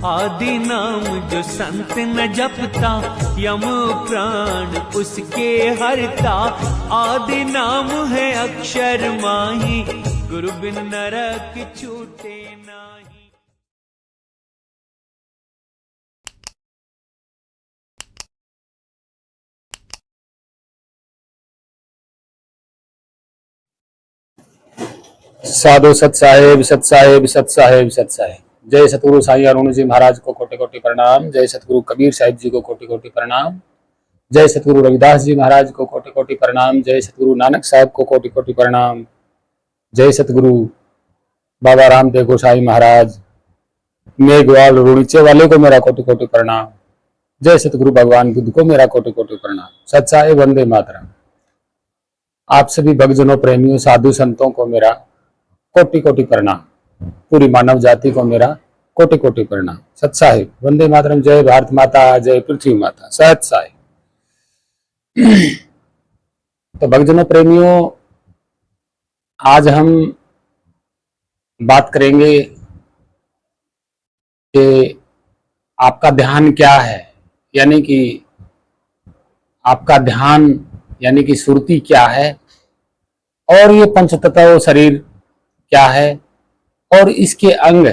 आदि नाम जो संत न जपता, यम प्राण उसके हरता। आदि नाम है अक्षर माही, गुरु बिन नरक छूटे नाही। साधु सत साहेब सत साहेब सत साहेब सत साहेब। जय सतगुरु साईं अरुण जी महाराज को कोटि कोटि प्रणाम। जय सतगुरु कबीर साहिब जी को कोटि कोटि प्रणाम। जय सतगुरु रविदास जी महाराज को कोटि कोटि प्रणाम। जय सतगुरु नानक साहब को कोटि कोटि प्रणाम। जय सतगुरु बाबा रामदेव गोसाई महाराज मेघवाल रुणीचे वाले को मेरा कोटि कोटि प्रणाम। जय सतगुरु भगवान बुद्ध को मेरा कोटि कोटि प्रणाम। सत साहेब वंदे मातरम। आप सभी भक्तजनों प्रेमियों साधु संतों को मेरा कोटि कोटि प्रणाम। पूरी मानव जाति को मेरा कोटि कोटि प्रणाम। सत साहिब वंदे मातरम। जय भारत माता, जय पृथ्वी माता। सत साहिब। तो भक्तजनों प्रेमियों, आज हम बात करेंगे कि आपका ध्यान क्या है, यानी कि आपका ध्यान यानी कि सुरती क्या है, और ये पंचतत्व शरीर क्या है, और इसके अंग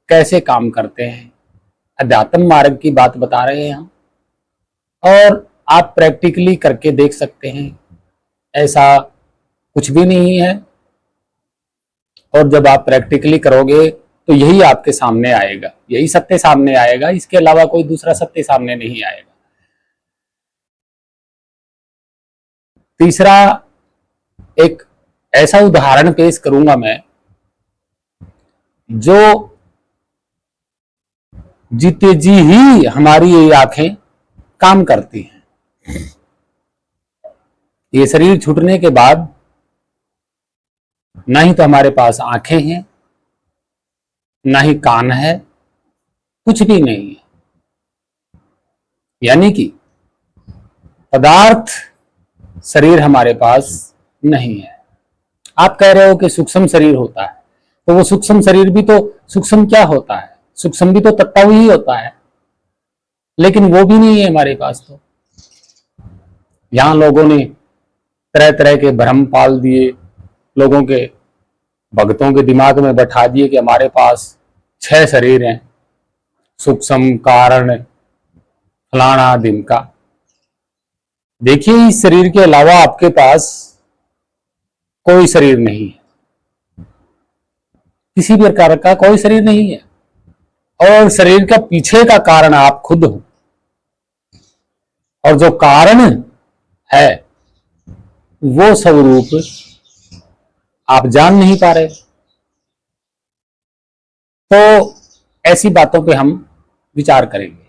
कैसे काम करते हैं। अध्यात्म मार्ग की बात बता रहे हैं हम, और आप प्रैक्टिकली करके देख सकते हैं। ऐसा कुछ भी नहीं है, और जब आप प्रैक्टिकली करोगे तो यही आपके सामने आएगा, यही सत्य सामने आएगा। इसके अलावा कोई दूसरा सत्य सामने नहीं आएगा। तीसरा, एक ऐसा उदाहरण पेश करूंगा मैं, जो जीते जी ही हमारी ये आंखें काम करती हैं। ये शरीर छूटने के बाद ना ही तो हमारे पास आंखें हैं, ना ही कान है, कुछ भी नहीं है। यानी कि पदार्थ शरीर हमारे पास नहीं है। आप कह रहे हो कि सूक्ष्म शरीर होता है, तो वो सूक्ष्म शरीर भी तो सूक्ष्म क्या होता है? सूक्ष्म भी तो तत्व ही होता है, लेकिन वो भी नहीं है हमारे पास। तो यहां लोगों ने तरह तरह के भ्रम पाल दिए, लोगों के भक्तों के दिमाग में बैठा दिए कि हमारे पास 6 शरीर हैं, सूक्ष्म, कारण, फलाना ढिमका। देखिए, इस शरीर के अलावा आपके पास कोई शरीर नहीं है, किसी भी प्रकार का कोई शरीर नहीं है। और शरीर का पीछे का कारण आप खुद हो, और जो कारण है वो स्वरूप आप जान नहीं पा रहे। तो ऐसी बातों पे हम विचार करेंगे।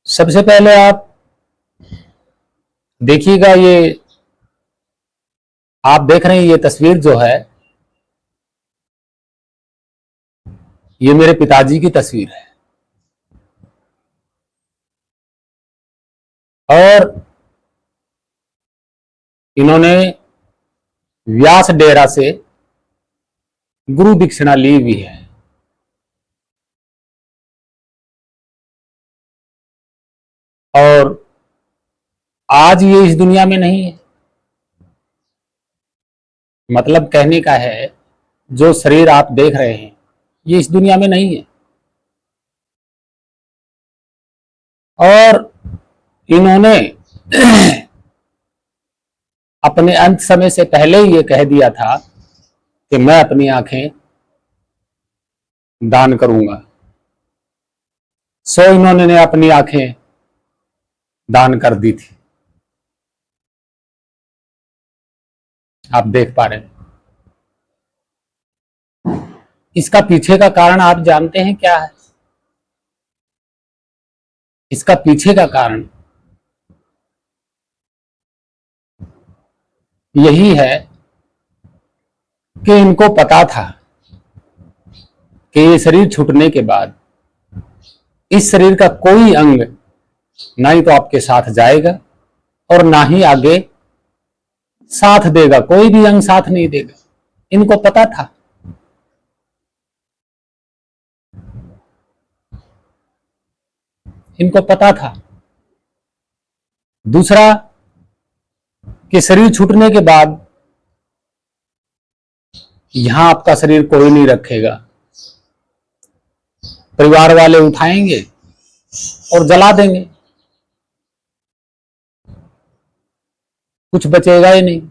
सबसे पहले आप देखिएगा, ये आप देख रहे हैं ये तस्वीर जो है, ये मेरे पिताजी की तस्वीर है। और इन्होंने व्यास डेरा से गुरु दीक्षिणा ली हुई है। और आज ये इस दुनिया में नहीं है। मतलब कहने का है, जो शरीर आप देख रहे हैं ये इस दुनिया में नहीं है। और इन्होंने अपने अंत समय से पहले ही ये कह दिया था कि मैं अपनी आंखें दान करूंगा। सो इन्होंने अपनी आंखें दान कर दी थी। आप देख पा रहे हैं। इसका पीछे का कारण आप जानते हैं क्या है? इसका पीछे का कारण यही है कि इनको पता था कि ये शरीर छूटने के बाद इस शरीर का कोई अंग ना ही तो आपके साथ जाएगा और ना ही आगे साथ देगा। कोई भी अंग साथ नहीं देगा। इनको पता था। इनको पता था। दूसरा कि शरीर छूटने के बाद यहां आपका शरीर कोई नहीं रखेगा, परिवार वाले उठाएंगे और जला देंगे, कुछ बचेगा ही नहीं।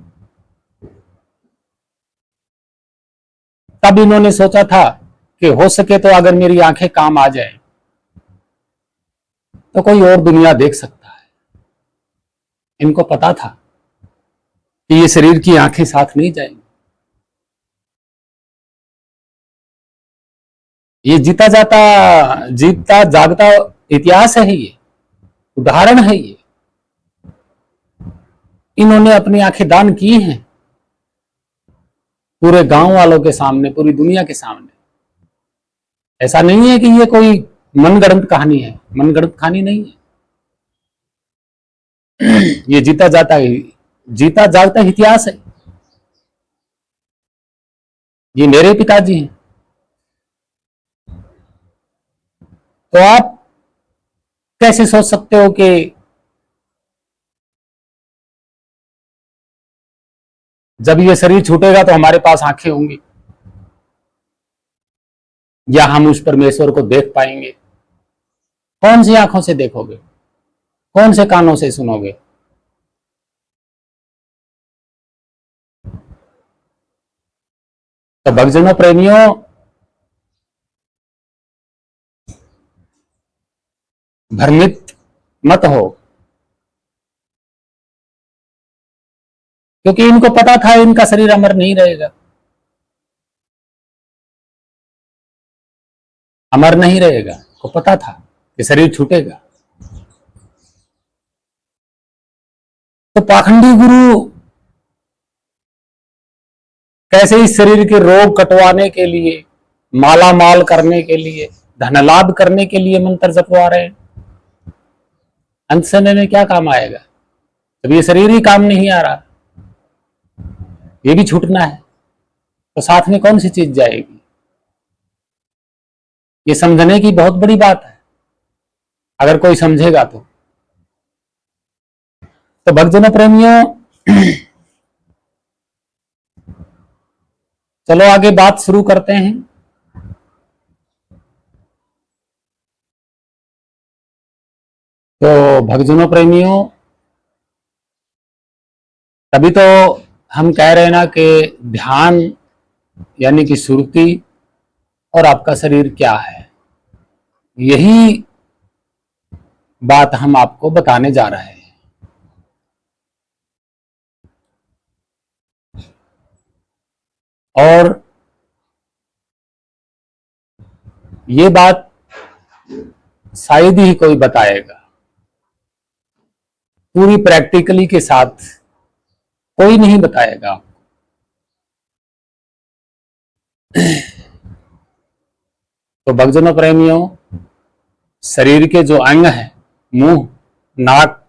तब इन्होंने सोचा था कि हो सके तो अगर मेरी आंखें काम आ जाए तो कोई और दुनिया देख सकता है। इनको पता था कि ये शरीर की आंखें साथ नहीं जाएंगी। ये जीता जागता इतिहास है, ये उदाहरण है। ये इन्होंने अपनी आंखें दान की हैं पूरे गांव वालों के सामने, पूरी दुनिया के सामने। ऐसा नहीं है कि ये कोई मनगढ़ंत कहानी है, मनगढ़ंत कहानी नहीं है। ये जीता जागता इतिहास है। ये मेरे पिताजी हैं। तो आप कैसे सोच सकते हो कि जब ये शरीर छूटेगा तो हमारे पास आंखें होंगी या हम उस परमेश्वर को देख पाएंगे? कौन सी आंखों से देखोगे, कौन से कानों से सुनोगे? तो भक्तजनों, प्रेमियों, भ्रमित मत हो, क्योंकि इनको पता था इनका शरीर अमर नहीं रहेगा, अमर नहीं रहेगा। को पता था कि शरीर छूटेगा। तो पाखंडी गुरु कैसे इस शरीर के रोग कटवाने के लिए, माला माल करने के लिए, धन लाभ करने के लिए मंत्र जपवा रहे हैं। अंत समय में क्या काम आएगा? जब ये शरीर ही काम नहीं आ रहा, ये भी छूटना है, तो साथ में कौन सी चीज जाएगी? ये समझने की बहुत बड़ी बात है, अगर कोई समझेगा तो। भक्तजनों, प्रेमियों, चलो आगे बात शुरू करते हैं। तो भक्तजनों, प्रेमियों, तभी तो हम कह रहे हैं ना कि ध्यान यानी कि सुरती और आपका शरीर क्या है, यही बात हम आपको बताने जा रहे हैं। और ये बात शायद ही कोई बताएगा, पूरी प्रैक्टिकली के साथ कोई नहीं बताएगा। तो भक्तजनों, प्रेमियों, शरीर के जो अंग हैं, मुंह, नाक,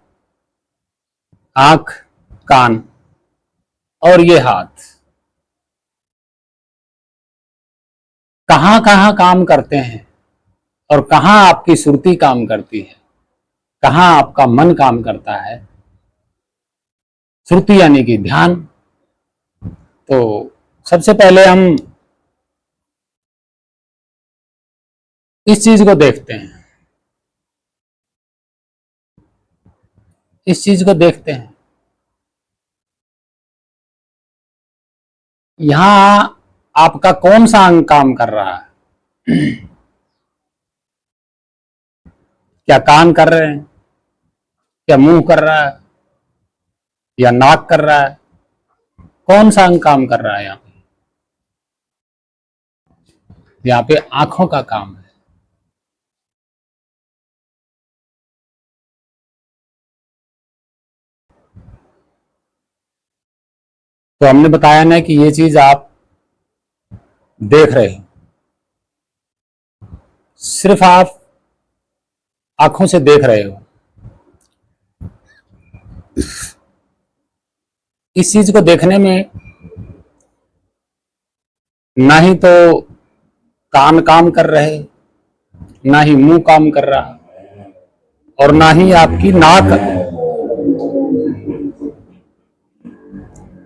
आंख, कान और ये हाथ, कहां कहां काम करते हैं और कहां आपकी सुरती काम करती है, कहां आपका मन काम करता है? सुरती यानी कि ध्यान। तो सबसे पहले हम इस चीज को देखते हैं, इस चीज को देखते हैं। यहां आपका कौन सा अंग काम कर रहा है? क्या कान कर रहे हैं, क्या मुंह कर रहा है, या नाक कर रहा है? कौन सा अंग काम कर रहा है? यहाँ पे आंखों का काम है। तो हमने बताया ना कि ये चीज आप देख रहे हो, सिर्फ आप आंखों से देख रहे हो। इस चीज को देखने में ना ही तो कान काम कर रहे, ना ही मुंह काम कर रहा, और ना ही आपकी नाक,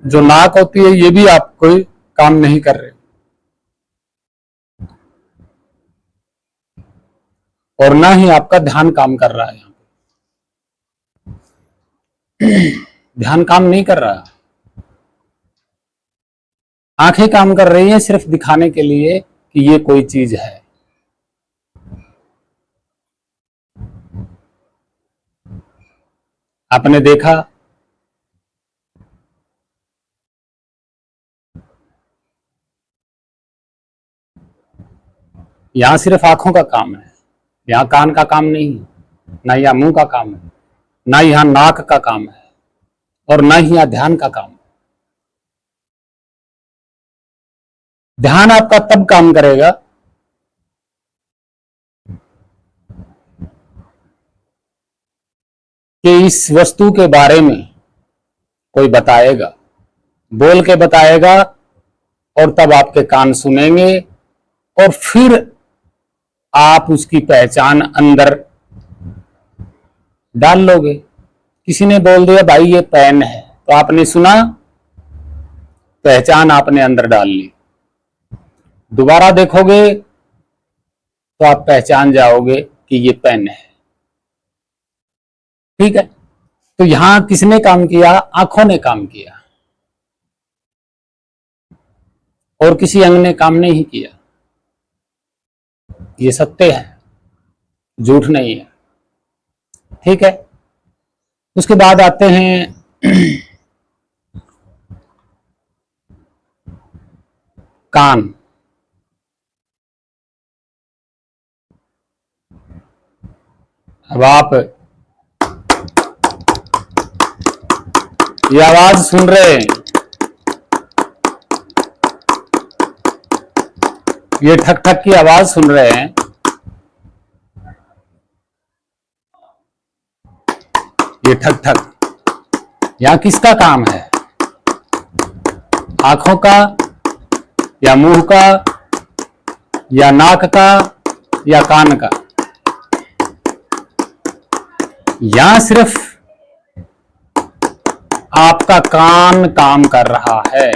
जो नाक होती है ये भी आप कोई काम नहीं कर रहे, और ना ही आपका ध्यान काम कर रहा है। यहाँ ध्यान काम नहीं कर रहा, आंखें काम कर रही हैं सिर्फ दिखाने के लिए कि ये कोई चीज है। आपने देखा यहां सिर्फ आंखों का काम है, यहां कान का काम नहीं है, ना यहाँ मुंह का काम है, ना यहाँ नाक का काम है, और ना ही यहाँ ध्यान का काम है। ध्यान आपका तब काम करेगा कि इस वस्तु के बारे में कोई बताएगा, बोल के बताएगा, और तब आपके कान सुनेंगे, और फिर आप उसकी पहचान अंदर डाल लोगे। किसी ने बोल दिया भाई ये पेन है, तो आपने सुना, पहचान आपने अंदर डाल ली। दोबारा देखोगे तो आप पहचान जाओगे कि ये पेन है। ठीक है, तो यहां किसने काम किया? आंखों ने काम किया, और किसी अंग ने काम नहीं किया। ये सत्य है, झूठ नहीं है। ठीक है, उसके बाद आते हैं कान। अब आप ये आवाज सुन रहे हैं, ये ठक ठक की आवाज सुन रहे हैं, ये ठक ठक, यहां किसका काम है? आंखों का, या मुंह का, या नाक का, या कान का? यहां सिर्फ आपका कान काम कर रहा है,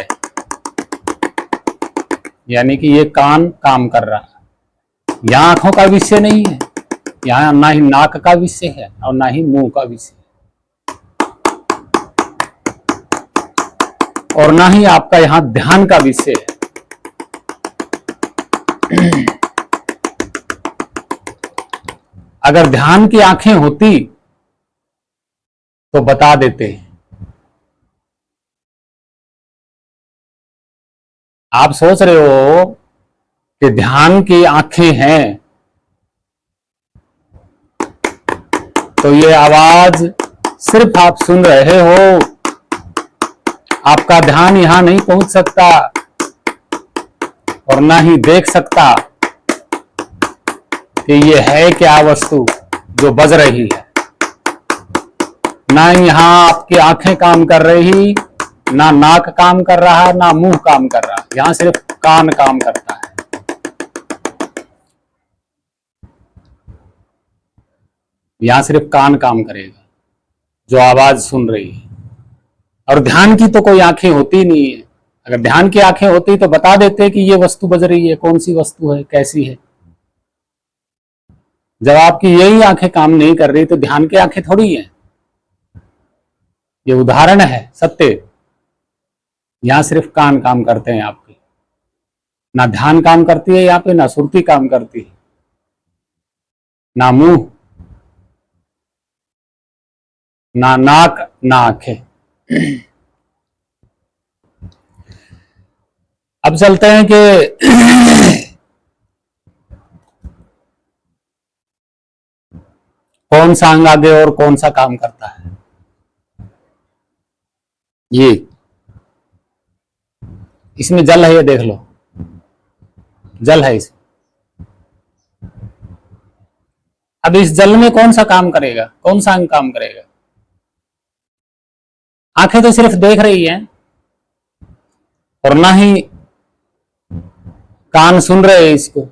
यानी कि ये कान काम कर रहा है। यहां आंखों का विषय नहीं है, यहां ना ही नाक का विषय है और ना ही मुंह का विषय, और ना ही आपका यहां ध्यान का विषय है। अगर ध्यान की आंखें होती तो बता देते। आप सोच रहे हो कि ध्यान की आंखें हैं, तो ये आवाज सिर्फ आप सुन रहे हो, आपका ध्यान यहां नहीं पहुंच सकता, और ना ही देख सकता कि ये है क्या वस्तु जो बज रही है। ना यहां आपकी आंखें काम कर रही, ना नाक काम कर रहा, ना मुंह काम कर रहा, यहां सिर्फ कान काम करता है। यहां सिर्फ कान काम करेगा जो आवाज सुन रही है, और ध्यान की तो कोई आंखें होती नहीं है। अगर ध्यान की आंखें होती तो बता देते कि ये वस्तु बज रही है, कौन सी वस्तु है, कैसी है। जब आपकी यही आंखें काम नहीं कर रही तो ध्यान की आंखें थोड़ी है। ये उदाहरण है, सत्य। यहां सिर्फ कान काम करते हैं आपके, ना ध्यान काम करती है यहाँ पे, ना सुरती काम करती है, ना मुंह, ना नाक, ना आंखें। अब चलते हैं कि कौन सा अंग आगे और कौन सा काम करता है। ये इसमें जल है, ये देख लो, जल है इसमें। अब इस जल में कौन सा काम करेगा, कौन सा अंग काम करेगा? आंखें तो सिर्फ देख रही हैं, और ना ही कान सुन रहे हैं इसको,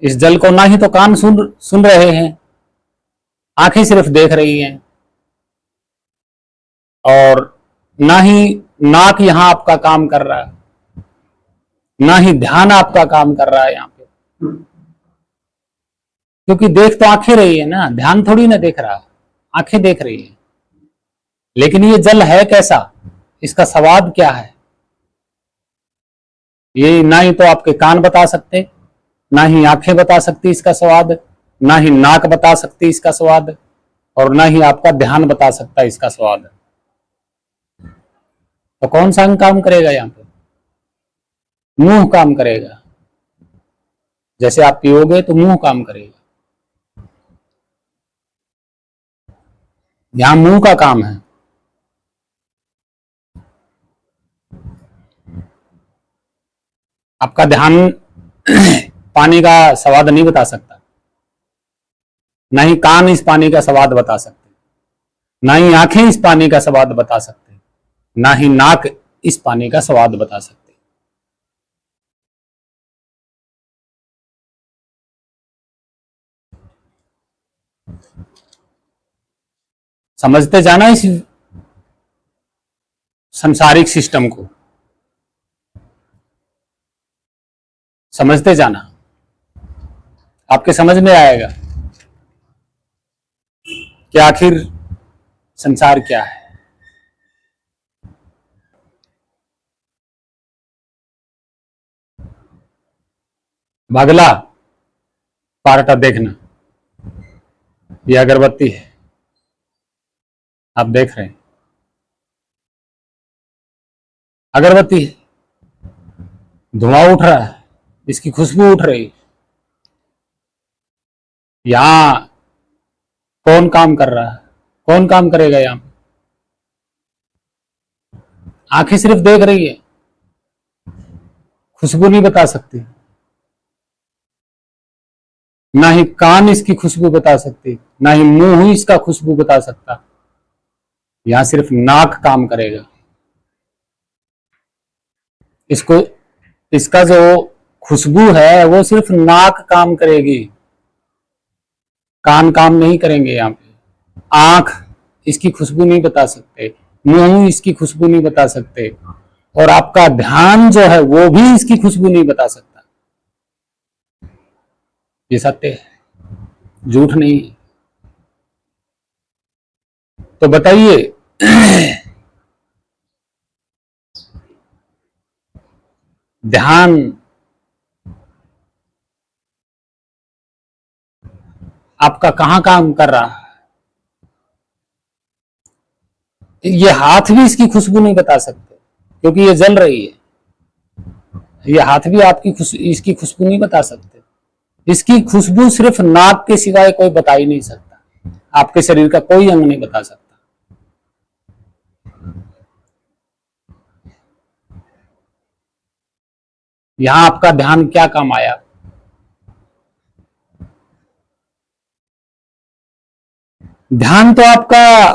इस जल को ना ही तो कान सुन रहे हैं, आंखें सिर्फ देख रही हैं, और ना ही नाक यहां आपका काम कर रहा है, ना ही ध्यान आपका काम कर रहा है यहां पे, क्योंकि देख तो आंखें रही है ना, ध्यान थोड़ी ना देख रहा, आंखें देख रही है। लेकिन ये जल है कैसा, इसका स्वाद क्या है, ये ना ही तो आपके कान बता सकते, ना ही आंखें बता सकती इसका स्वाद, ना ही नाक बता सकती इसका स्वाद, और ना ही आपका ध्यान बता सकता इसका स्वाद। तो कौन सा अंग काम करेगा यहां पे? मुंह काम करेगा। जैसे आप पियोगे तो मुंह काम करेगा, यहां मुंह का काम है। आपका ध्यान पानी का स्वाद नहीं बता सकता, ना ही कान इस पानी का स्वाद बता सकते, ना ही आंखें इस पानी का स्वाद बता सकते, ना ही नाक इस पानी का स्वाद बता सकते। समझते जाना इस संसारिक सिस्टम को, समझते जाना, आपके समझ में आएगा कि आखिर संसार क्या है। अगला पार्ट आप देखना, ये अगरबत्ती है, आप देख रहे हैं अगरबत्ती है, धुआं उठ रहा है, इसकी खुशबू उठ रही है। यहां कौन काम कर रहा है, कौन काम करेगा यहां? आंखें सिर्फ देख रही है, खुशबू नहीं बता सकती, ना ही कान इसकी खुशबू बता सकती, ना ही मुंह इसका खुशबू बता सकता। यहां सिर्फ नाक काम करेगा। इसको, इसका जो खुशबू है वो सिर्फ नाक काम करेगी, कान काम नहीं करेंगे यहां पे। आंख इसकी खुशबू नहीं बता सकते, मुंह इसकी खुशबू नहीं बता सकते, और आपका ध्यान जो है वो भी इसकी खुशबू नहीं बता सकता। ये सत्य है, झूठ नहीं। तो बताइए ध्यान आपका कहां काम कर रहा है? ये हाथ भी इसकी खुशबू नहीं बता सकते, क्योंकि ये जल रही है। ये हाथ भी आपकी इसकी खुशबू नहीं बता सकते। इसकी खुशबू सिर्फ नाक के सिवाय कोई बता ही नहीं सकता, आपके शरीर का कोई अंग नहीं बता सकता। यहां आपका ध्यान क्या काम आया? ध्यान तो आपका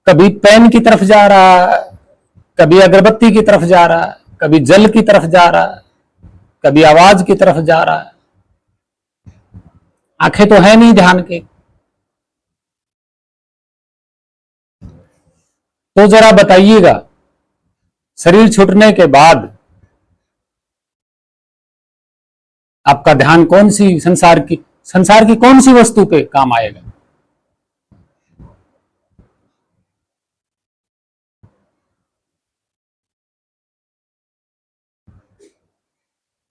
कभी पेन की तरफ जा रहा है, कभी अगरबत्ती की तरफ जा रहा है, कभी जल की तरफ जा रहा है, कभी आवाज की तरफ जा रहा है। आंखें तो है नहीं ध्यान के। तो जरा बताइएगा, शरीर छूटने के बाद आपका ध्यान कौन सी संसार की कौन सी वस्तु पे काम आएगा?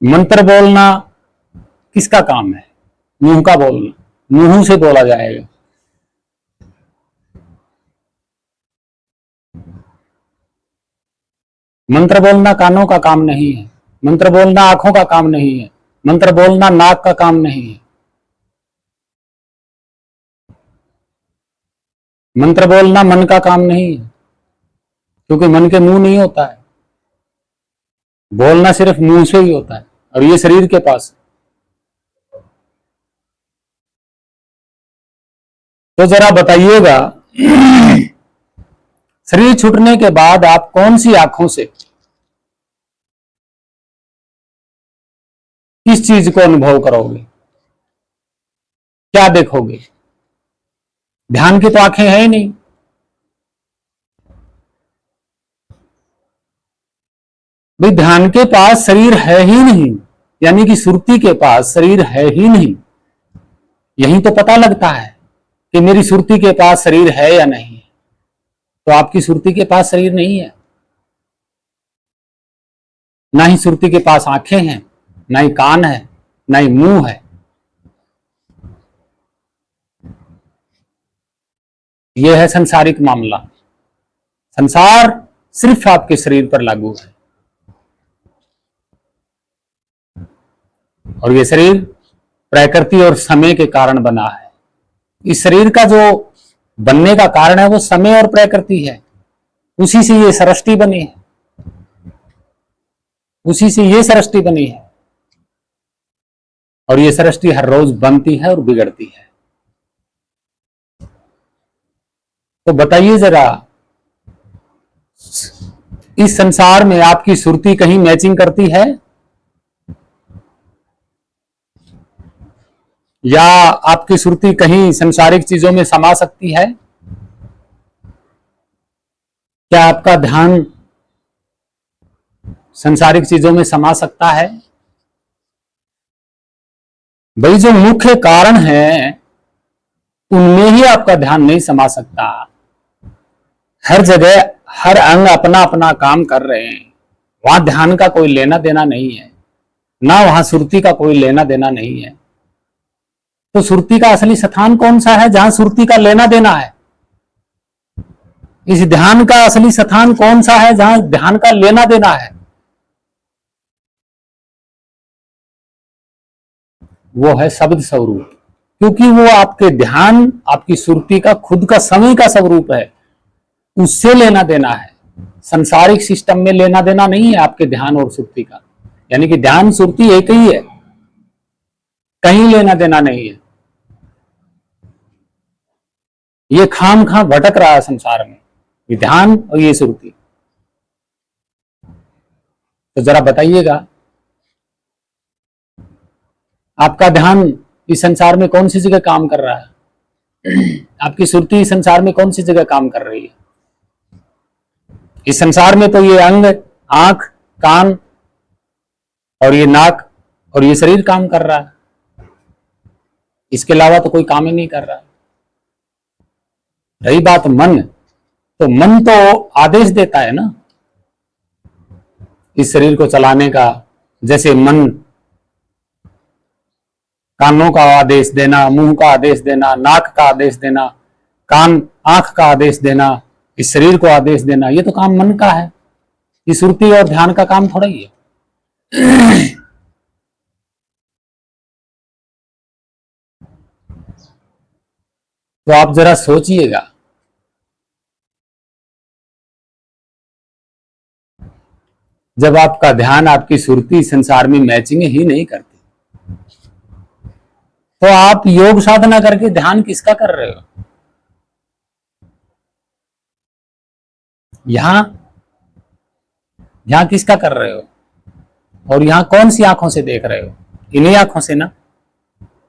मंत्र बोलना किसका काम है? मुंह का बोलना, मुंह से बोला जाएगा। मंत्र बोलना कानों का काम नहीं है, मंत्र बोलना आंखों का काम नहीं है, मंत्र बोलना नाक का काम नहीं है। मंत्र बोलना मन का काम नहीं है, क्योंकि मन के मुंह नहीं होता है। बोलना सिर्फ मुंह से ही होता है, और ये शरीर के पास। तो जरा बताइएगा, शरीर छूटने के बाद आप कौन सी आंखों से किस चीज को अनुभव करोगे, क्या देखोगे? ध्यान की तो आंखें है ही नहीं। भाई ध्यान के पास शरीर है ही नहीं, यानी कि सुरती के पास शरीर है ही नहीं। यही तो पता लगता है कि मेरी सुरती के पास शरीर है या नहीं। तो आपकी सुरती के पास शरीर नहीं है, ना ही सुरती के पास आंखें हैं, ना ही कान है, ना ही मुंह है। यह है संसारिक मामला। संसार सिर्फ आपके शरीर पर लागू है, और यह शरीर प्रकृति और समय के कारण बना है। इस शरीर का जो बनने का कारण है वो समय और प्रकृति है। उसी से ये सृष्टि बनी है, उसी से ये सृष्टि बनी है, और ये सृष्टि हर रोज बनती है और बिगड़ती है। तो बताइए जरा, इस संसार में आपकी सुरती कहीं मैचिंग करती है, या आपकी सुरती कहीं संसारिक चीजों में समा सकती है? क्या आपका ध्यान संसारिक चीजों में समा सकता है? भाई जो मुख्य कारण है उनमें ही आपका ध्यान नहीं समा सकता। हर जगह हर अंग अपना अपना काम कर रहे हैं, वहां ध्यान का कोई लेना देना नहीं है, ना वहां सुरती का कोई लेना देना नहीं है। तो सुरती का असली स्थान कौन सा है जहां सुरती का लेना देना है? इस ध्यान का असली स्थान कौन सा है जहां ध्यान का लेना देना है? वो है शब्द स्वरूप, क्योंकि वो आपके ध्यान, आपकी सुरती का खुद का समय का स्वरूप है। उससे लेना देना है, संसारिक सिस्टम में लेना देना नहीं है आपके ध्यान और सुरती का। यानी कि ध्यान सुरती एक ही है, कहीं लेना देना नहीं है। ये खाम खा भटक रहा है संसार में, ये ध्यान और ये सुरती। तो जरा बताइएगा, आपका ध्यान इस संसार में कौन सी जगह काम कर रहा है? आपकी सुरती इस संसार में कौन सी जगह काम कर रही है? इस संसार में तो ये अंग, आंख, कान और ये नाक और ये शरीर काम कर रहा है। इसके अलावा तो कोई काम ही नहीं कर रहा है। रही बात मन, तो मन तो आदेश देता है ना इस शरीर को चलाने का। जैसे मन कानों का आदेश देना, मुंह का आदेश देना, नाक का आदेश देना, कान आंख का आदेश देना, इस शरीर को आदेश देना, ये तो काम मन का है। ये सुरती और ध्यान का काम थोड़ा ही है। तो आप जरा सोचिएगा, जब आपका ध्यान, आपकी सुरती संसार में मैचिंग ही नहीं करती, तो आप योग साधना करके ध्यान किसका कर रहे हो? यहां किसका कर रहे हो? और यहां कौन सी आंखों से देख रहे हो? इन्हीं आंखों से ना।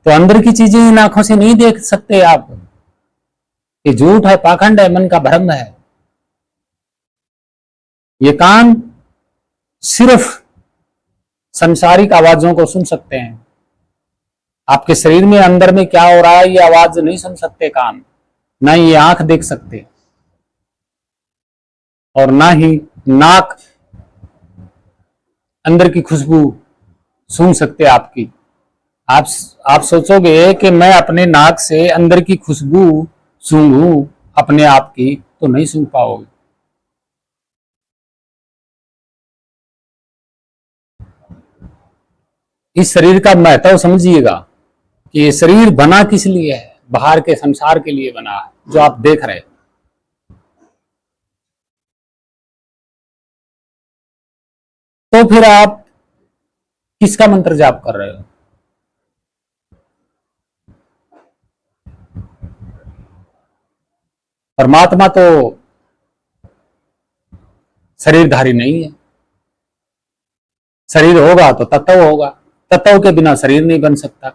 तो अंदर की चीजें इन आंखों से नहीं देख सकते आप। ये झूठ है, पाखंड है, मन का भ्रम है। ये कान सिर्फ संसारिक आवाजों को सुन सकते हैं। आपके शरीर में अंदर में क्या हो रहा है ये आवाज नहीं सुन सकते कान, ना ही ये आंख देख सकते, और ना ही नाक अंदर की खुशबू सूंघ सकते आपकी। आप सोचोगे कि मैं अपने नाक से अंदर की खुशबू सूंघूं अपने आप की, तो नहीं सूंघ पाओगे। इस शरीर का महत्व समझिएगा कि ये शरीर बना किस लिए है। बाहर के संसार के लिए बना है, जो आप देख रहे हैं। तो फिर आप किसका मंत्र जाप कर रहे हो? परमात्मा तो शरीरधारी नहीं है। शरीर होगा तो तत्व होगा, तत्व के बिना शरीर नहीं बन सकता।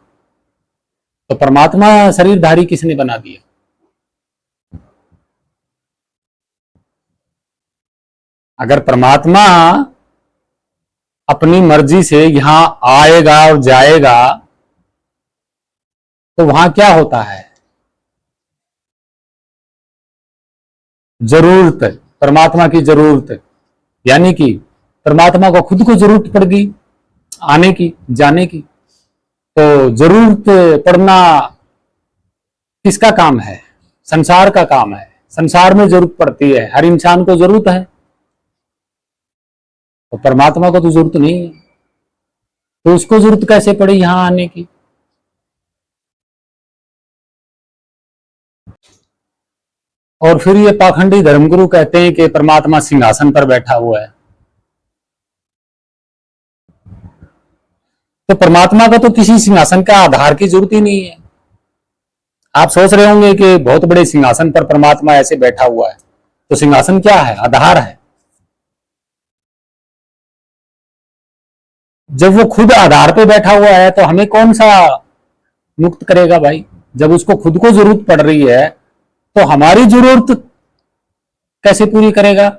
तो परमात्मा शरीरधारी किसने बना दिया? अगर परमात्मा अपनी मर्जी से यहां आएगा और जाएगा तो वहां क्या होता है? जरूरत, परमात्मा की जरूरत, यानी कि परमात्मा को खुद को जरूरत पड़ गई आने की, जाने की। तो जरूरत पड़ना किसका काम है? संसार का काम है। संसार में जरूरत पड़ती है, हर इंसान को जरूरत है, तो परमात्मा को तो जरूरत नहीं है, तो उसको जरूरत कैसे पड़ी यहां आने की? और फिर ये पाखंडी धर्मगुरु कहते हैं कि परमात्मा सिंहासन पर बैठा हुआ है। तो परमात्मा को तो किसी सिंहासन का आधार की जरूरत ही नहीं है। आप सोच रहे होंगे कि बहुत बड़े सिंहासन पर परमात्मा ऐसे बैठा हुआ है, तो सिंहासन क्या है? आधार है। जब वो खुद आधार पे बैठा हुआ है तो हमें कौन सा मुक्त करेगा भाई? जब उसको खुद को जरूरत पड़ रही है तो हमारी जरूरत कैसे पूरी करेगा?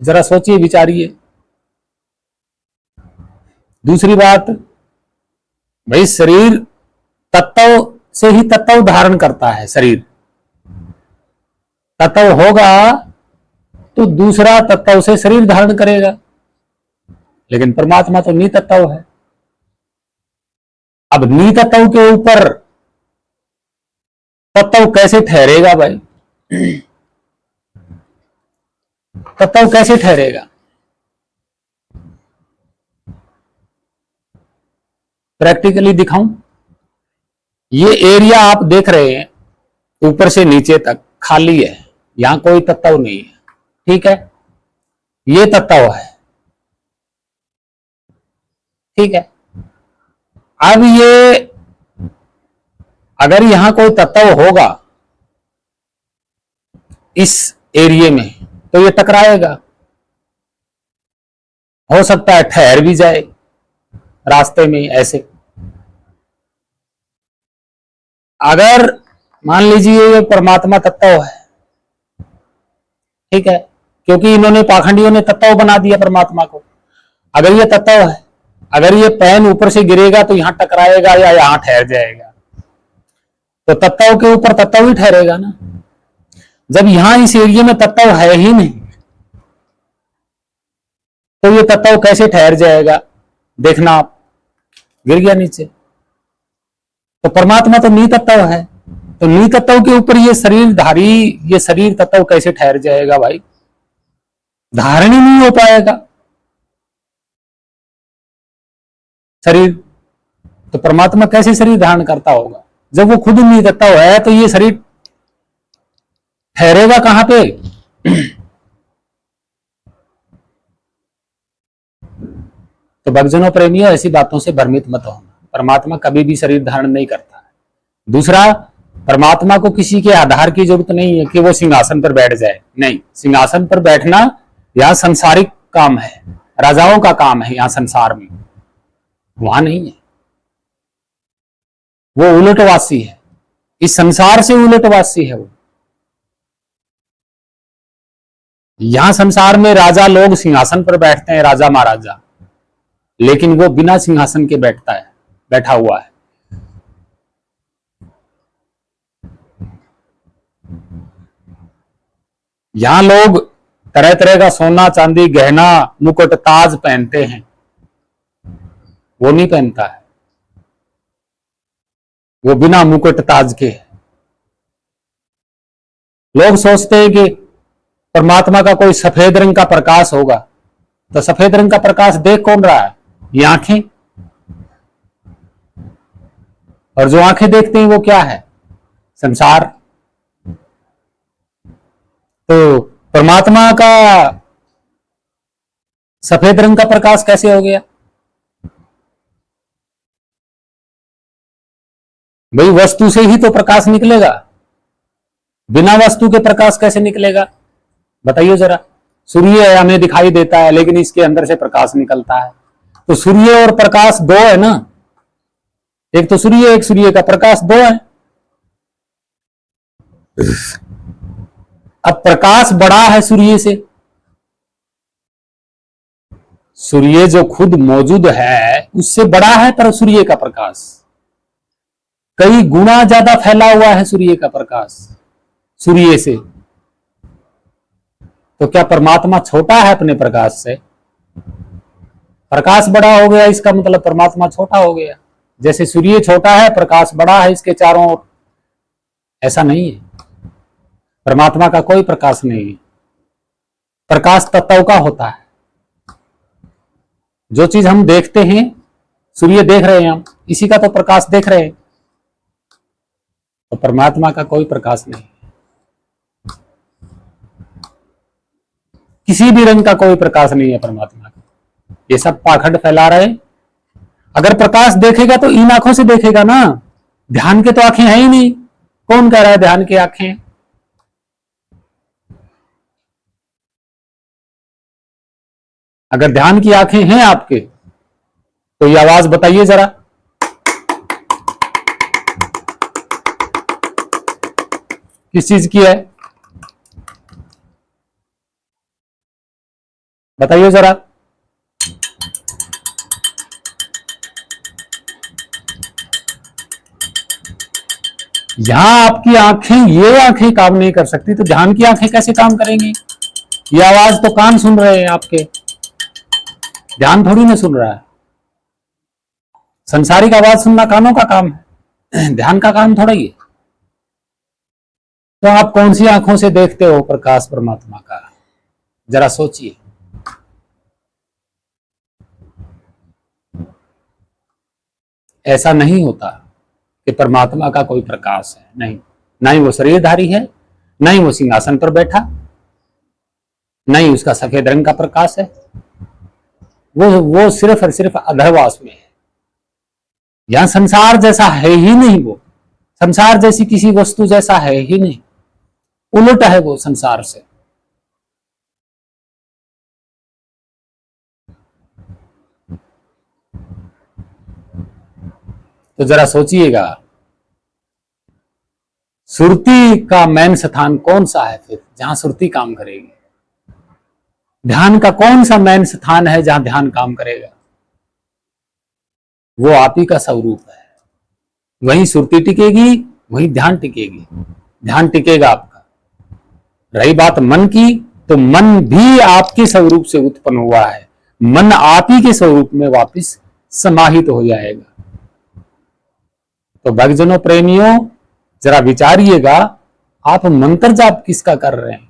जरा सोचिए, विचारिए। दूसरी बात, भाई शरीर तत्व से ही तत्व धारण करता है। शरीर तत्व होगा तो दूसरा तत्व से शरीर धारण करेगा, लेकिन परमात्मा तो नितत्व है। अब नितत्व के ऊपर तत्व कैसे ठहरेगा भाई? तत्व कैसे ठहरेगा? प्रैक्टिकली दिखाऊं? ये एरिया आप देख रहे हैं ऊपर से नीचे तक खाली है, यहां कोई तत्व नहीं है, ठीक है? ये तत्व है, ठीक है? अब ये अगर यहां कोई तत्व होगा इस एरिया में तो ये टकराएगा, हो सकता है ठहर भी जाए रास्ते में ऐसे। अगर मान लीजिए ये परमात्मा तत्व है, ठीक है, क्योंकि इन्होंने पाखंडियों ने तत्व बना दिया परमात्मा को। अगर ये तत्व है, अगर ये पेन ऊपर से गिरेगा तो यहां टकराएगा या यहां ठहर जाएगा, तो तत्व के ऊपर तत्व ही ठहरेगा ना। जब यहां इस एरिया में तत्व है ही नहीं तो ये तत्व कैसे ठहर जाएगा? देखना, आप गिर गया नीचे। तो परमात्मा तो नितत्व है, तो नितत्व के ऊपर ये शरीरधारी, ये शरीर तत्व कैसे ठहर जाएगा भाई? धारण ही नहीं हो पाएगा शरीर। तो परमात्मा कैसे शरीर धारण करता होगा? जब वो खुद नितत्व है तो ये शरीर ठहरेगा कहां पे? तो भक्तजनों, प्रेमियों, ऐसी बातों से भ्रमित मत होना। परमात्मा कभी भी शरीर धारण नहीं करता है। दूसरा, परमात्मा को किसी के आधार की जरूरत नहीं है कि वो सिंहासन पर बैठ जाए। नहीं, सिंहासन पर बैठना यह सांसारिक काम है, राजाओं का काम है यहां संसार में, वहां नहीं है। वो उलटवासी है, इस संसार से उलटवासी है वो। यहां संसार में राजा लोग सिंहासन पर बैठते हैं, राजा महाराजा, लेकिन वो बिना सिंहासन के बैठा हुआ है। यहां लोग तरह तरह का सोना चांदी गहना मुकुट ताज पहनते हैं, वो नहीं पहनता है, वो बिना मुकुट ताज के है। लोग सोचते हैं कि परमात्मा का कोई सफेद रंग का प्रकाश होगा, तो सफेद रंग का प्रकाश देख कौन रहा है? ये आंखें। और जो आंखें देखते हैं वो क्या है? संसार। तो परमात्मा का सफेद रंग का प्रकाश कैसे हो गया भाई? वस्तु से ही तो प्रकाश निकलेगा, बिना वस्तु के प्रकाश कैसे निकलेगा बताइए जरा। सूर्य हमें दिखाई देता है लेकिन इसके अंदर से प्रकाश निकलता है, तो सूर्य और प्रकाश दो है ना, एक तो सूर्य, एक सूर्य का प्रकाश, दो है। अब प्रकाश बड़ा है सूर्य से, सूर्य जो खुद मौजूद है उससे बड़ा है, पर सूर्य का प्रकाश कई गुना ज्यादा फैला हुआ है सूर्य का प्रकाश सूर्य से। तो क्या परमात्मा छोटा है अपने प्रकाश से? प्रकाश बड़ा हो गया इसका मतलब परमात्मा छोटा हो गया। जैसे सूर्य छोटा है, प्रकाश बड़ा है इसके चारों ओर, ऐसा नहीं है। परमात्मा का कोई प्रकाश नहीं है, प्रकाश तत्व का होता है। जो चीज हम देखते हैं, सूर्य देख रहे हैं हम, इसी का तो प्रकाश देख रहे हैं। तो परमात्मा का कोई प्रकाश नहीं, किसी भी रंग का कोई प्रकाश नहीं है परमात्मा का। ये सब पाखंड फैला रहे। अगर प्रकाश देखेगा तो इन आंखों से देखेगा ना, ध्यान के तो आंखें है ही नहीं। कौन कह रहा है ध्यान की आंखें? अगर ध्यान की आंखें हैं आपके तो ये आवाज बताइए जरा। किस चीज की है बताइए जरा। यहां आपकी आंखें, ये आंखें काम नहीं कर सकती तो ध्यान की आंखें कैसे काम करेंगी? ये आवाज तो कान सुन रहे हैं आपके, ध्यान थोड़ी ना सुन रहा है। संसारिक आवाज सुनना कानों का काम है, ध्यान का काम थोड़ा ही है। तो आप कौन सी आंखों से देखते हो प्रकाश परमात्मा का? जरा सोचिए। ऐसा नहीं होता कि परमात्मा का कोई प्रकाश है, नहीं। ना ही वो शरीरधारी है, ना ही वो सिंहासन पर बैठा, ना ही उसका सफेद रंग का प्रकाश है। वो सिर्फ और सिर्फ अधरवास में है। यहां संसार जैसा है ही नहीं, वो संसार जैसी किसी वस्तु जैसा है ही नहीं, उलट है वो संसार से। तो जरा सोचिएगा, सुरती का मेन स्थान कौन सा है फिर जहां सुरती काम करेगी? ध्यान का कौन सा मेन स्थान है जहां ध्यान काम करेगा? वो आप ही का स्वरूप है। वहीं सुरती टिकेगी, वहीं ध्यान टिकेगी। ध्यान टिकेगा आपका। रही बात मन की, तो मन भी आपके स्वरूप से उत्पन्न हुआ है। मन आप ही के स्वरूप में वापस समाहित हो जाएगा। तो भक्तजनों, प्रेमियों, जरा विचारिएगा, आप मंत्र जाप किसका कर रहे हैं?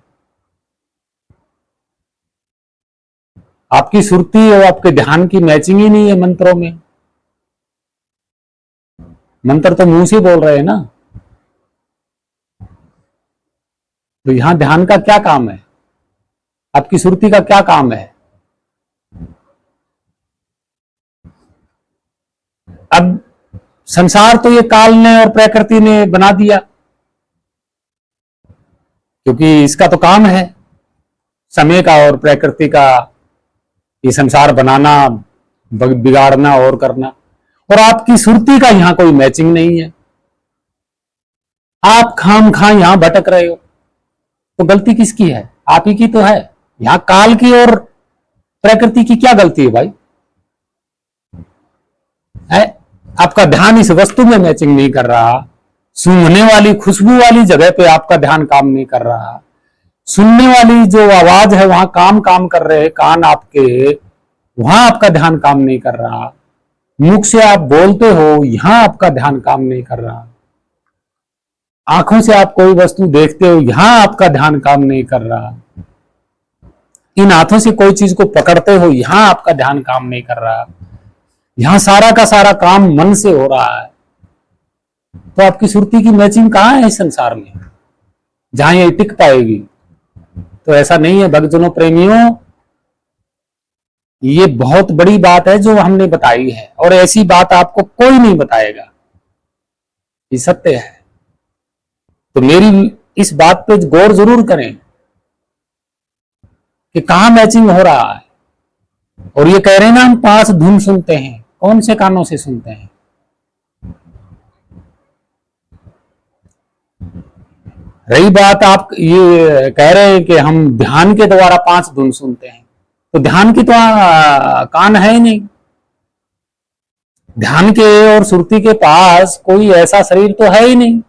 आपकी सुरती और आपके ध्यान की मैचिंग ही नहीं है मंत्रों में। मंत्र तो मुंह से बोल रहे हैं ना। तो यहां ध्यान का क्या काम है? आपकी सुरती का क्या काम है? अब संसार तो ये काल ने और प्रकृति ने बना दिया, क्योंकि इसका तो काम है समय का और प्रकृति का, ये संसार बनाना, बिगाड़ना और करना। और आपकी सुरती का यहां कोई मैचिंग नहीं है। आप खाम खा यहां भटक रहे हो, तो गलती किसकी है? आप ही की तो है। यहां काल की और प्रकृति की क्या गलती है भाई? है? आपका ध्यान इस वस्तु में मैचिंग नहीं कर रहा। सूंघने वाली, खुशबू वाली जगह पे आपका ध्यान काम नहीं कर रहा। सुनने वाली जो आवाज है वहां काम कर रहे हैं कान आपके, वहां आपका ध्यान काम नहीं कर रहा। मुख से आप बोलते हो, यहां आपका ध्यान काम नहीं कर रहा। आंखों से आप कोई वस्तु देखते हो, यहां आपका ध्यान काम नहीं कर रहा। इन हाथों से कोई चीज को पकड़ते हो, यहां आपका ध्यान काम नहीं कर रहा। यहां सारा का सारा काम मन से हो रहा है। तो आपकी सुरती की मैचिंग कहां है इस संसार में जहां ये टिक पाएगी? तो ऐसा नहीं है भक्तजनों, प्रेमियों। ये बहुत बड़ी बात है जो हमने बताई है, और ऐसी बात आपको कोई नहीं बताएगा। ये सत्य है। तो मेरी इस बात पे गौर जरूर करें कि कहां मैचिंग हो रहा है। और ये कह रहे हैं ना, हम 5 धुन सुनते हैं, कौन से कानों से सुनते हैं? रही बात, आप ये कह रहे हैं कि हम ध्यान के द्वारा 5 धुन सुनते हैं, तो ध्यान की तो कान है ही नहीं। ध्यान के और सुरती के पास कोई ऐसा शरीर तो है ही नहीं।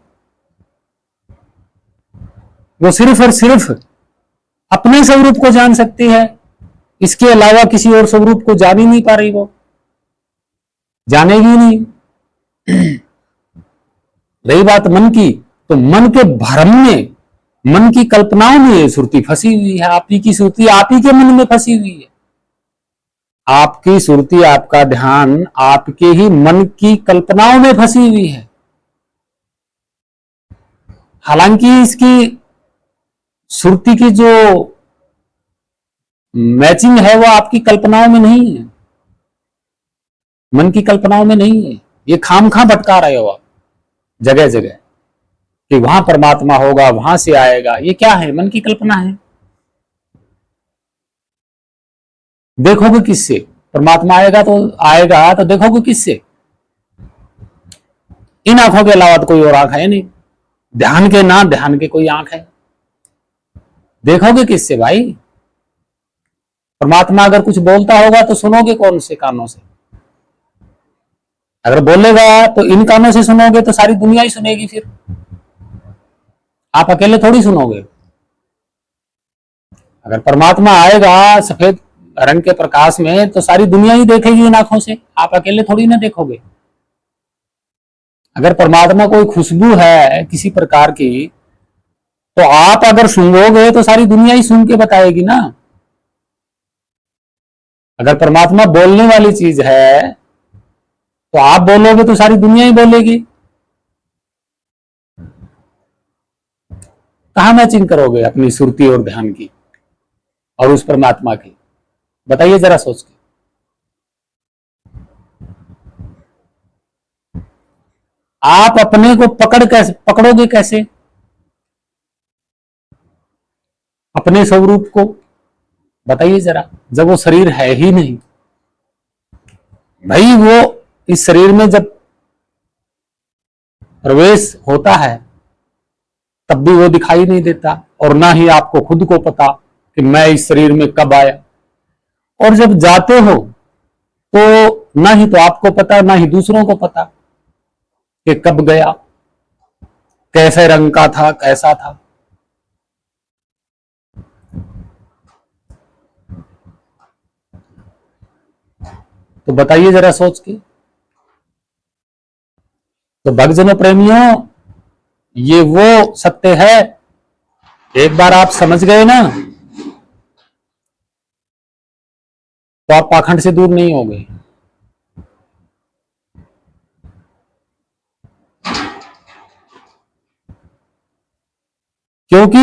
वो सिर्फ और सिर्फ अपने स्वरूप को जान सकती है, इसके अलावा किसी और स्वरूप को जान ही नहीं पा रही, वो जानेगी नहीं। रही बात मन की, तो मन के भ्रम में, मन की कल्पनाओं में ये सुरती फंसी हुई है। आप ही की सुरती आप ही के मन में फंसी हुई है। आपकी सुरती, आपका ध्यान आपके ही मन की कल्पनाओं में फंसी हुई है। हालांकि इसकी सुरती की जो मैचिंग है वो आपकी कल्पनाओं में नहीं है, मन की कल्पनाओं में नहीं है। ये खामखा भटका रहे हो आप जगह जगह कि वहां परमात्मा होगा, वहां से आएगा। ये क्या है? मन की कल्पना है। देखोगे किससे? परमात्मा आएगा तो देखोगे किससे? इन आंखों के अलावा तो कोई और आंख है नहीं। ध्यान के ना ध्यान के कोई आंख है? देखोगे किससे भाई? परमात्मा अगर कुछ बोलता होगा तो सुनोगे कौन से कानों से? अगर बोलेगा तो इन कानों से सुनोगे तो सारी दुनिया ही सुनेगी। फिर आप अकेले थोड़ी सुनोगे। अगर परमात्मा आएगा सफेद रंग के प्रकाश में तो सारी दुनिया ही देखेगी इन आंखों से, आप अकेले थोड़ी ना देखोगे। अगर परमात्मा कोई खुशबू है किसी प्रकार की, तो आप अगर सूंघोगे तो सारी दुनिया ही सूंघ के बताएगी ना। अगर परमात्मा बोलने वाली चीज है तो आप बोलोगे तो सारी दुनिया ही बोलेगी। कहां मैचिंग करोगे अपनी सुरती और ध्यान की और उस परमात्मा की? बताइए जरा सोच के। आप अपने को पकड़ोगे कैसे? अपने स्वरूप को बताइए जरा, जब वो शरीर है ही नहीं। भाई वो इस शरीर में जब प्रवेश होता है तब भी वो दिखाई नहीं देता, और ना ही आपको खुद को पता कि मैं इस शरीर में कब आया। और जब जाते हो तो ना ही तो आपको पता, ना ही दूसरों को पता कि कब गया, कैसे रंग का था, कैसा था। तो बताइए जरा सोच के। तो भक्तजनों, प्रेमियों, ये वो सत्य है, एक बार आप समझ गए ना तो आप पाखंड से दूर नहीं होंगे। क्योंकि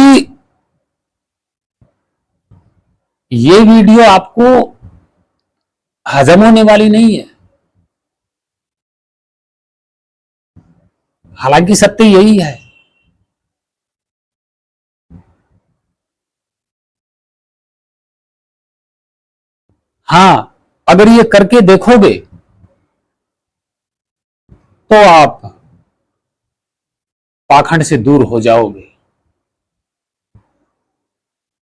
ये वीडियो आपको हजम होने वाली नहीं है। हालांकि सत्य यही है। हां, अगर ये करके देखोगे तो आप पाखंड से दूर हो जाओगे।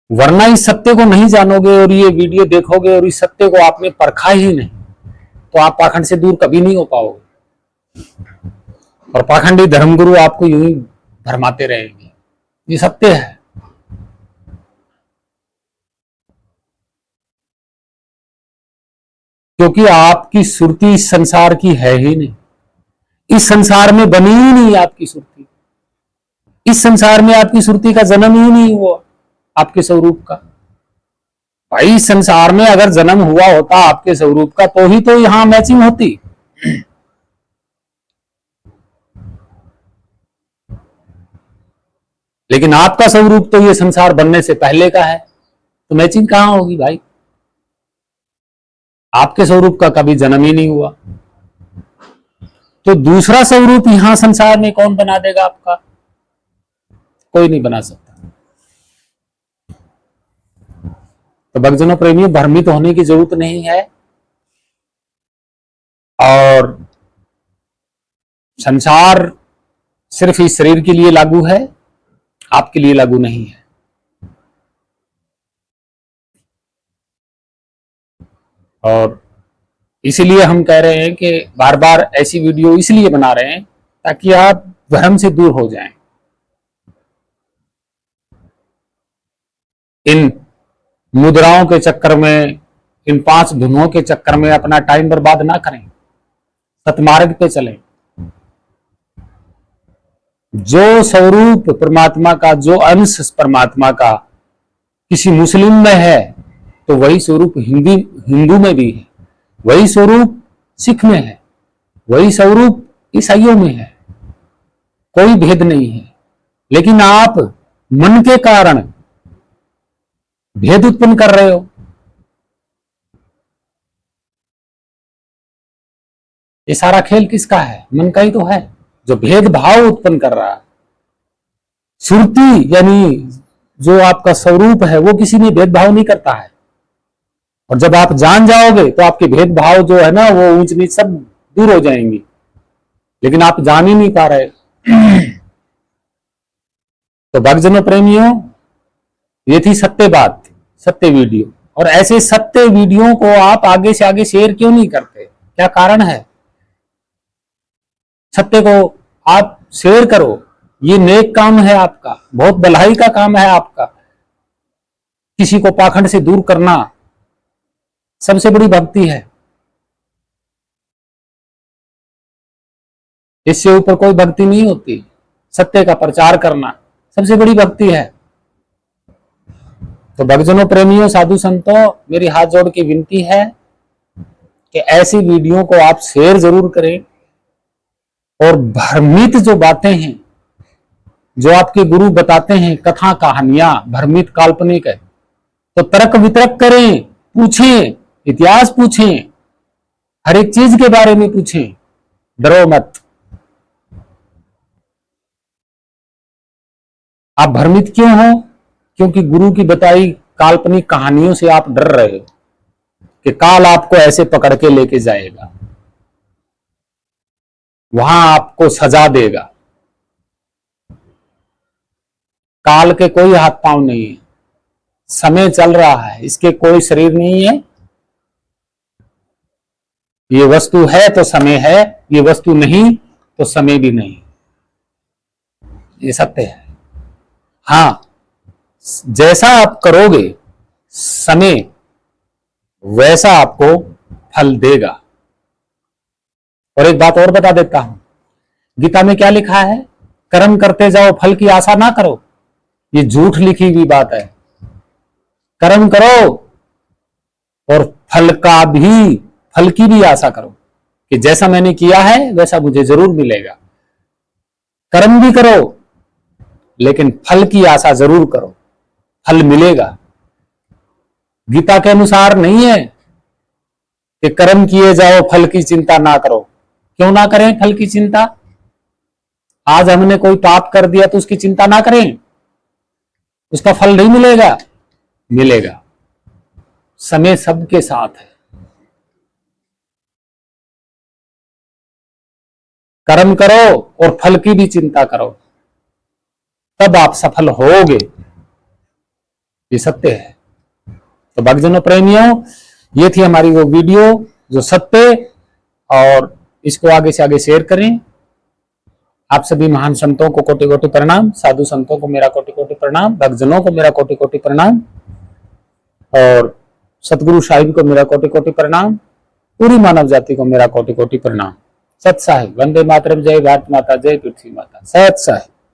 वरना इस सत्य को नहीं जानोगे और ये वीडियो देखोगे और इस सत्य को आपने परखा ही नहीं, तो आप पाखंड से दूर कभी नहीं हो पाओगे। और पाखंडी धर्मगुरु आपको यूं ही भरमाते रहेंगे। ये सत्य है। क्योंकि आपकी सुरती इस संसार की है ही नहीं, इस संसार में बनी ही नहीं आपकी सुरती, इस संसार में आपकी सुरती का जन्म ही नहीं हुआ आपके स्वरूप का। भाई संसार में अगर जन्म हुआ होता आपके स्वरूप का तो ही तो यहां मैचिंग होती। लेकिन आपका स्वरूप तो ये संसार बनने से पहले का है, तो मैचिंग कहां होगी भाई? आपके स्वरूप का कभी जन्म ही नहीं हुआ, तो दूसरा स्वरूप यहां संसार में कौन बना देगा आपका? कोई नहीं बना सकता। तो भक्तजनों, प्रेमियों, भ्रमित होने की जरूरत नहीं है। और संसार सिर्फ इस शरीर के लिए लागू है, आपके लिए लागू नहीं है। और इसीलिए हम कह रहे हैं कि बार बार ऐसी वीडियो इसलिए बना रहे हैं ताकि आप भ्रम से दूर हो जाएं। इन मुद्राओं के चक्कर में, इन 5 धुनों के चक्कर में अपना टाइम बर्बाद ना करें, सतमार्ग पे चलें। जो स्वरूप परमात्मा का, जो अंश परमात्मा का किसी मुस्लिम में है तो वही स्वरूप हिंदू में भी है, वही स्वरूप सिख में है, वही स्वरूप ईसाइयों में है, कोई भेद नहीं है। लेकिन आप मन के कारण भेद उत्पन्न कर रहे हो। ये सारा खेल किसका है? मन का ही तो है, जो भेदभाव उत्पन्न कर रहा है। सुरती यानी जो आपका स्वरूप है वो किसी में भेदभाव नहीं करता है। और जब आप जान जाओगे तो आपके भेदभाव जो है ना, वो ऊंच नीच सब दूर हो जाएंगी। लेकिन आप जान ही नहीं पा रहे। तो भक्तजनों प्रेमियों, ये थी सत्य बात, सत्य वीडियो। और ऐसे सत्य वीडियो को आप आगे से आगे शेयर क्यों नहीं करते? क्या कारण है? सत्य को आप शेयर करो, ये नेक काम है आपका, बहुत भलाई का काम है आपका। किसी को पाखंड से दूर करना सबसे बड़ी भक्ति है। इससे ऊपर कोई भक्ति नहीं होती। सत्य का प्रचार करना सबसे बड़ी भक्ति है। तो भक्तजनों प्रेमियों, साधु संतों, मेरी हाथ जोड़ के विनती है कि ऐसी वीडियो को आप शेयर जरूर करें। और भ्रमित जो बातें हैं, जो आपके गुरु बताते हैं, कथा कहानियां भ्रमित काल्पनिक है, तो तर्क वितर्क करें, पूछें, इतिहास पूछें, हर एक चीज के बारे में पूछें, डरो मत। आप भ्रमित क्यों हो? क्योंकि गुरु की बताई काल्पनिक कहानियों से आप डर रहे हो कि काल आपको ऐसे पकड़ के लेके जाएगा, वहां आपको सजा देगा। काल के कोई हाथ पांव नहीं है, समय चल रहा है, इसके कोई शरीर नहीं है। ये वस्तु है तो समय है, ये वस्तु नहीं तो समय भी नहीं। ये सत्य है। हाँ, जैसा आप करोगे समय वैसा आपको फल देगा। और एक बात और बता देता हूं, गीता में क्या लिखा है? कर्म करते जाओ, फल की आशा ना करो। ये झूठ लिखी हुई बात है। कर्म करो और फल की भी आशा करो कि जैसा मैंने किया है वैसा मुझे जरूर मिलेगा। कर्म भी करो लेकिन फल की आशा जरूर करो, फल मिलेगा। गीता के अनुसार नहीं है कि कर्म किए जाओ, फल की चिंता ना करो। क्यों ना करें फल की चिंता? आज हमने कोई पाप कर दिया तो उसकी चिंता ना करें, उसका फल नहीं मिलेगा। मिलेगा। समय सबके साथ है। कर्म करो और फल की भी चिंता करो, तब आप सफल होगे। ये सत्य है। तो भक्तजनों प्रेमियों, ये थी हमारी वो वीडियो जो सत्य, और इसको आगे से आगे शेयर करें। आप सभी महान संतों को कोटि कोटि प्रणाम, साधु संतों को मेरा कोटि कोटि प्रणाम, भक्तजनों को मेरा कोटि कोटि प्रणाम, और सतगुरु साहिब को मेरा कोटि कोटि प्रणाम, पूरी मानव जाति को मेरा कोटि कोटि प्रणाम। सत साहिब, वंदे मातरम, जय भारत माता, जय पृथ्वी माता, सत साहिब।